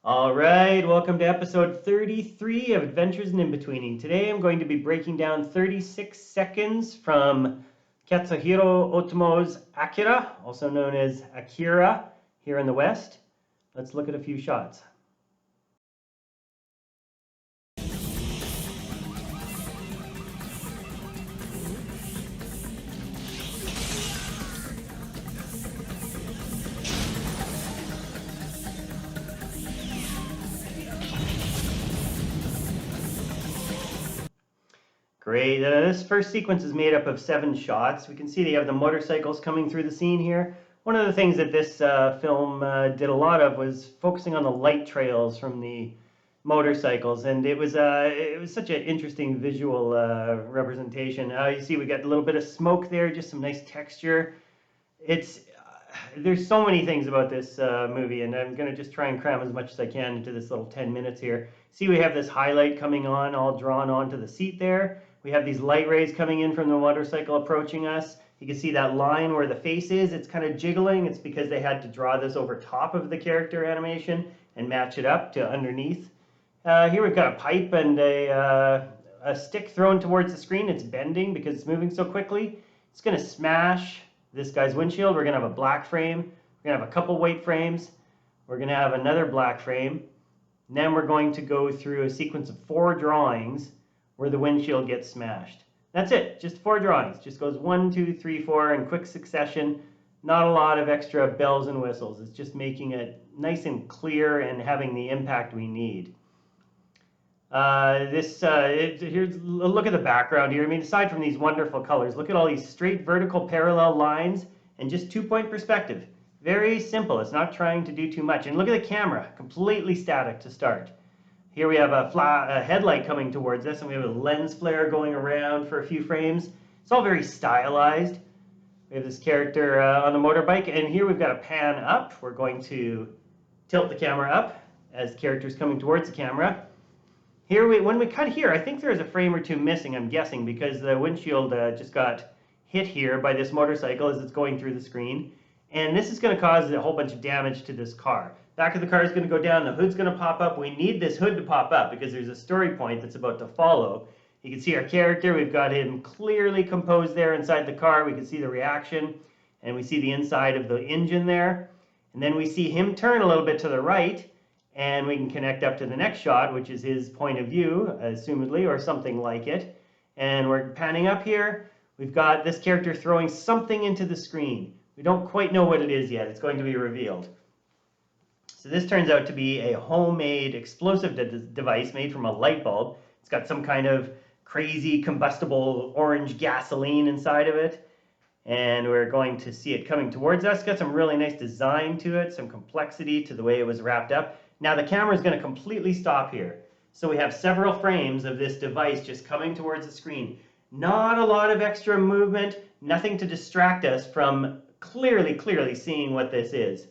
All right, welcome to episode 33 of Adventures in Inbetweening. Today I'm going to be breaking down 36 seconds from Katsuhiro Otomo's Akira, also known as Akira here in the West. Let's look at a few shots. Great. This first sequence is made up of 7 shots. We can see they have the motorcycles coming through the scene here. One of the things that this film did a lot of was focusing on the light trails from the motorcycles, and it was such an interesting visual representation. You see we got a little bit of smoke there, just some nice texture. There's so many things about this movie, and I'm going to just try and cram as much as I can into this little 10 minutes here. See, we have this highlight coming on, all drawn onto the seat there. We have these light rays coming in from the motorcycle approaching us. You can see that line where the face is, it's kind of jiggling. It's because they had to draw this over top of the character animation and match it up to underneath. Here we've got a pipe and a stick thrown towards the screen. It's bending because it's moving so quickly. It's going to smash this guy's windshield. We're going to have a black frame. We're going to have a couple white frames. We're going to have another black frame. And then we're going to go through a sequence of 4 drawings where the windshield gets smashed. That's it, just 4 drawings. Just goes 1, 2, 3, 4 in quick succession. Not a lot of extra bells and whistles. It's just making it nice and clear and having the impact we need. Here's a look at the background here. I mean, aside from these wonderful colors, look at all these straight vertical parallel lines and just 2-point perspective. Very simple. It's not trying to do too much. And look at the camera, completely static to start. Here we have a headlight coming towards us, and we have a lens flare going around for a few frames. It's all very stylized. We have this character on the motorbike, and here we've got a pan up. We're going to tilt the camera up as the character's coming towards the camera. Here, when we cut here, I think there's a frame or 2 missing, I'm guessing, because the windshield just got hit here by this motorcycle as it's going through the screen. And this is going to cause a whole bunch of damage to this car. Back of the car is going to go down, the hood's going to pop up. We need this hood to pop up because there's a story point that's about to follow. You can see our character, we've got him clearly composed there inside the car. We can see the reaction, and we see the inside of the engine there. And then we see him turn a little bit to the right, and we can connect up to the next shot, which is his point of view, assumedly, or something like it. And we're panning up here. We've got this character throwing something into the screen. We don't quite know what it is yet. It's going to be revealed. So this turns out to be a homemade explosive device made from a light bulb. It's got some kind of crazy combustible orange gasoline inside of it. And we're going to see it coming towards us. It's got some really nice design to it, some complexity to the way it was wrapped up. Now the camera is going to completely stop here. So we have several frames of this device just coming towards the screen. Not a lot of extra movement, nothing to distract us from clearly seeing what this is.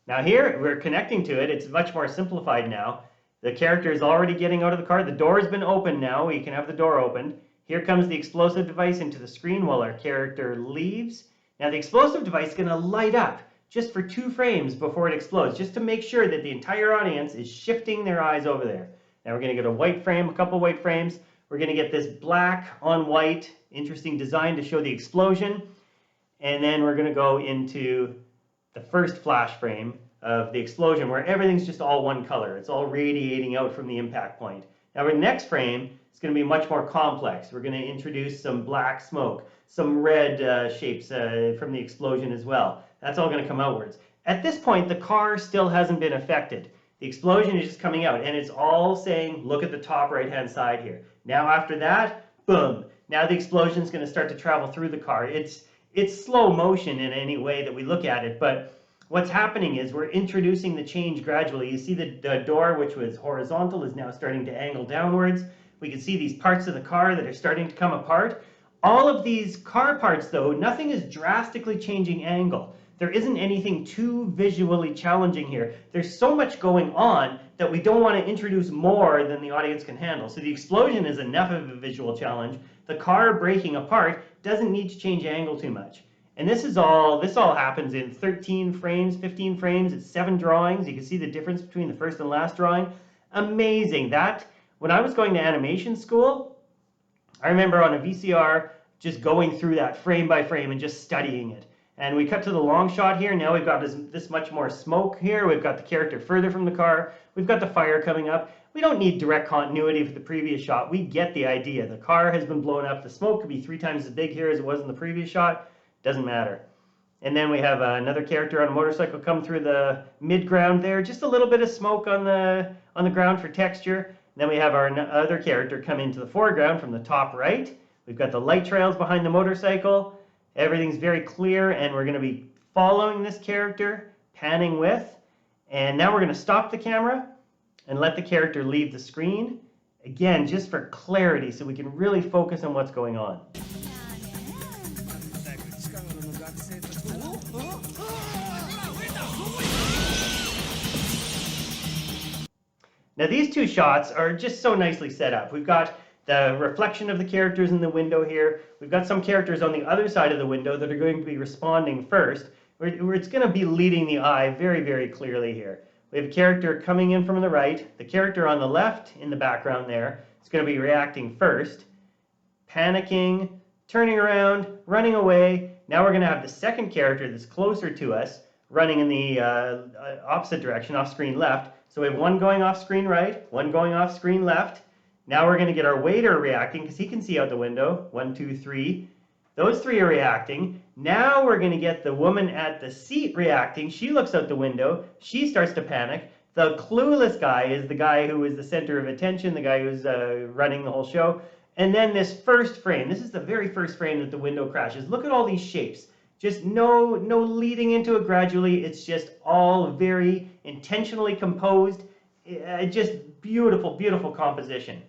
Now here, we're connecting to it. It's much more simplified now. The character is already getting out of the car. The door has been opened now. We can have the door opened. Here comes the explosive device into the screen while our character leaves. Now the explosive device is going to light up just for 2 frames before it explodes, just to make sure that the entire audience is shifting their eyes over there. Now we're going to get a white frame, a couple white frames. We're going to get this black on white, interesting design to show the explosion. And then we're going to go into the first flash frame of the explosion where everything's just all one color. It's all radiating out from the impact point. Now our next frame is going to be much more complex. We're going to introduce some black smoke, some red shapes from the explosion as well. That's all going to come outwards. At this point, the car still hasn't been affected. The explosion is just coming out, and it's all saying, look at the top right-hand side here. Now after that, boom. Now the explosion is going to start to travel through the car. It's slow motion in any way that we look at it, but what's happening is we're introducing the change gradually. You see the door, which was horizontal, is now starting to angle downwards. We can see these parts of the car that are starting to come apart. All of these car parts, though, nothing is drastically changing angle. There isn't anything too visually challenging here. There's so much going on that we don't want to introduce more than the audience can handle. So the explosion is enough of a visual challenge. The car breaking apart doesn't need to change angle too much. And this all happens in 13 frames, 15 frames. It's 7 drawings. You can see the difference between the first and last drawing. Amazing. That, when I was going to animation school, I remember on a VCR just going through that frame by frame and just studying it. And we cut to the long shot here. Now we've got this much more smoke here. We've got the character further from the car. We've got the fire coming up. We don't need direct continuity with the previous shot. We get the idea. The car has been blown up. The smoke could be 3 times as big here as it was in the previous shot. Doesn't matter. And then we have another character on a motorcycle come through the mid-ground there. Just a little bit of smoke on the ground for texture. And then we have our other character come into the foreground from the top right. We've got the light trails behind the motorcycle. Everything's very clear, and we're going to be following this character, panning with. And now we're going to stop the camera and let the character leave the screen. Again, just for clarity, so we can really focus on what's going on. Now these two shots are just so nicely set up. We've got the reflection of the characters in the window here. We've got some characters on the other side of the window that are going to be responding first, where it's going to be leading the eye very, very clearly here. We have a character coming in from the right. The character on the left in the background there is going to be reacting first, panicking, turning around, running away. Now we're going to have the second character that's closer to us running in the opposite direction, off screen left. So we have one going off screen right, one going off screen left. Now we're going to get our waiter reacting because he can see out the window. 1, 2, 3. Those 3 are reacting. Now we're going to get the woman at the seat reacting. She looks out the window. She starts to panic. The clueless guy is the guy who is the center of attention, the guy who's running the whole show. And then this first frame, this is the very first frame that the window crashes. Look at all these shapes. Just no leading into it gradually. It's just all very intentionally composed. Just beautiful, beautiful composition.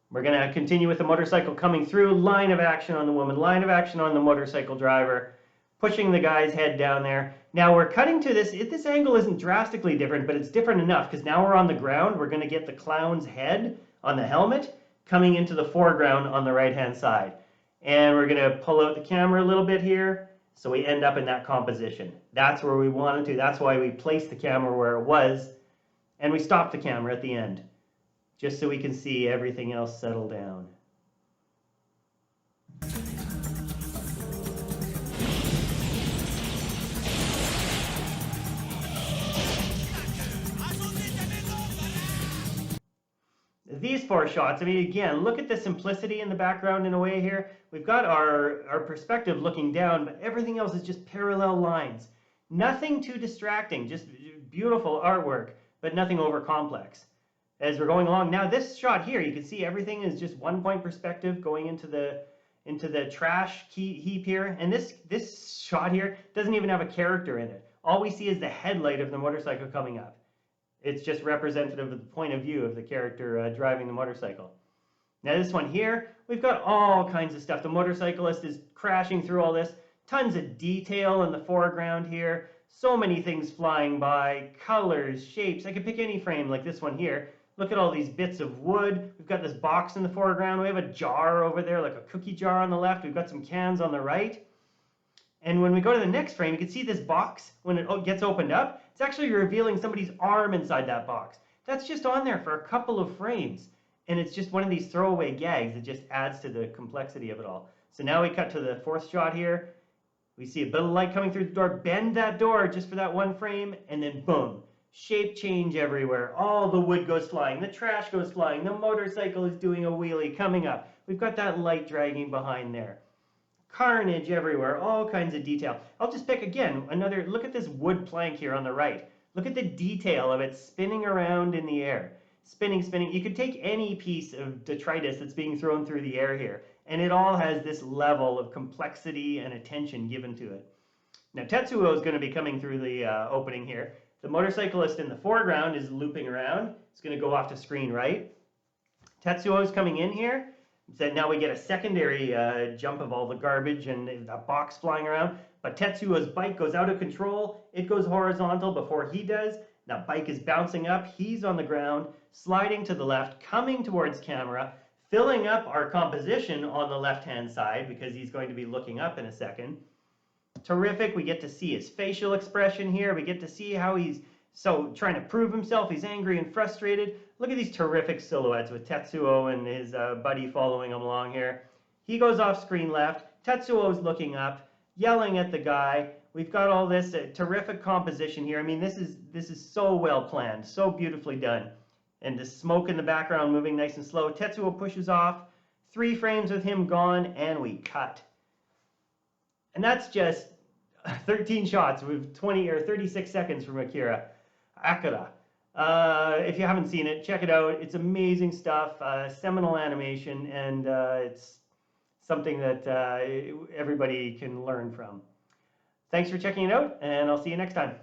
We're going to continue with the motorcycle coming through. Line of action on the woman, line of action on the motorcycle driver, pushing the guy's head down there. Now we're cutting to this. This angle isn't drastically different, but it's different enough because now we're on the ground. We're going to get the clown's head on the helmet coming into the foreground on the right-hand side. And we're going to pull out the camera a little bit here. So we end up in that composition. That's where we wanted to. That's why we placed the camera where it was. And we stopped the camera at the end, just so we can see everything else settle down. These 4 shots, I mean, again, look at the simplicity in the background in a way here. We've got our perspective looking down, but everything else is just parallel lines. Nothing too distracting, just beautiful artwork, but nothing over complex. As we're going along, now this shot here, you can see everything is just 1-point perspective going into the trash heap here. And this shot here doesn't even have a character in it. All we see is the headlight of the motorcycle coming up. It's just representative of the point of view of the character driving the motorcycle. Now this one here, we've got all kinds of stuff. The motorcyclist is crashing through all this. Tons of detail in the foreground here. So many things flying by, colors, shapes. I could pick any frame like this one here. Look at all these bits of wood. We've got this box in the foreground. We have a jar over there, like a cookie jar on the left. We've got some cans on the right. And when we go to the next frame, you can see this box, when it gets opened up, it's actually revealing somebody's arm inside that box. That's just on there for a couple of frames. And it's just one of these throwaway gags that just adds to the complexity of it all. So now we cut to the 4th shot here. We see a bit of light coming through the door. Bend that door just for that 1 frame, and then boom. Shape change everywhere. All the wood goes flying. The trash goes flying. The motorcycle is doing a wheelie coming up. We've got that light dragging behind there. Carnage everywhere, all kinds of detail. I'll just pick again another, look at this wood plank here on the right. Look at the detail of it spinning around in the air. Spinning, spinning. You could take any piece of detritus that's being thrown through the air here, and it all has this level of complexity and attention given to it. Now Tetsuo is going to be coming through the opening here. The motorcyclist in the foreground is looping around. It's going to go off to screen right. Tetsuo is coming in here. So now we get a secondary jump of all the garbage and a box flying around. But Tetsuo's bike goes out of control. It goes horizontal before he does. That bike is bouncing up. He's on the ground, sliding to the left, coming towards camera, filling up our composition on the left-hand side because he's going to be looking up in a second. terrific. We get to see his facial expression here. We get to see how he's trying to prove himself. He's angry and frustrated. Look at these terrific silhouettes with Tetsuo and his buddy following him along here. He goes off screen left. Tetsuo's looking up, yelling at the guy. We've got all this terrific composition here. I mean, this is so well planned, so beautifully done. And the smoke in the background moving nice and slow. Tetsuo pushes off. 3 frames with him gone, and we cut. And that's just 13 shots with 20 or 36 seconds from Akira. If you haven't seen it, check it out. It's amazing stuff, seminal animation, and it's something that everybody can learn from. Thanks for checking it out, and I'll see you next time.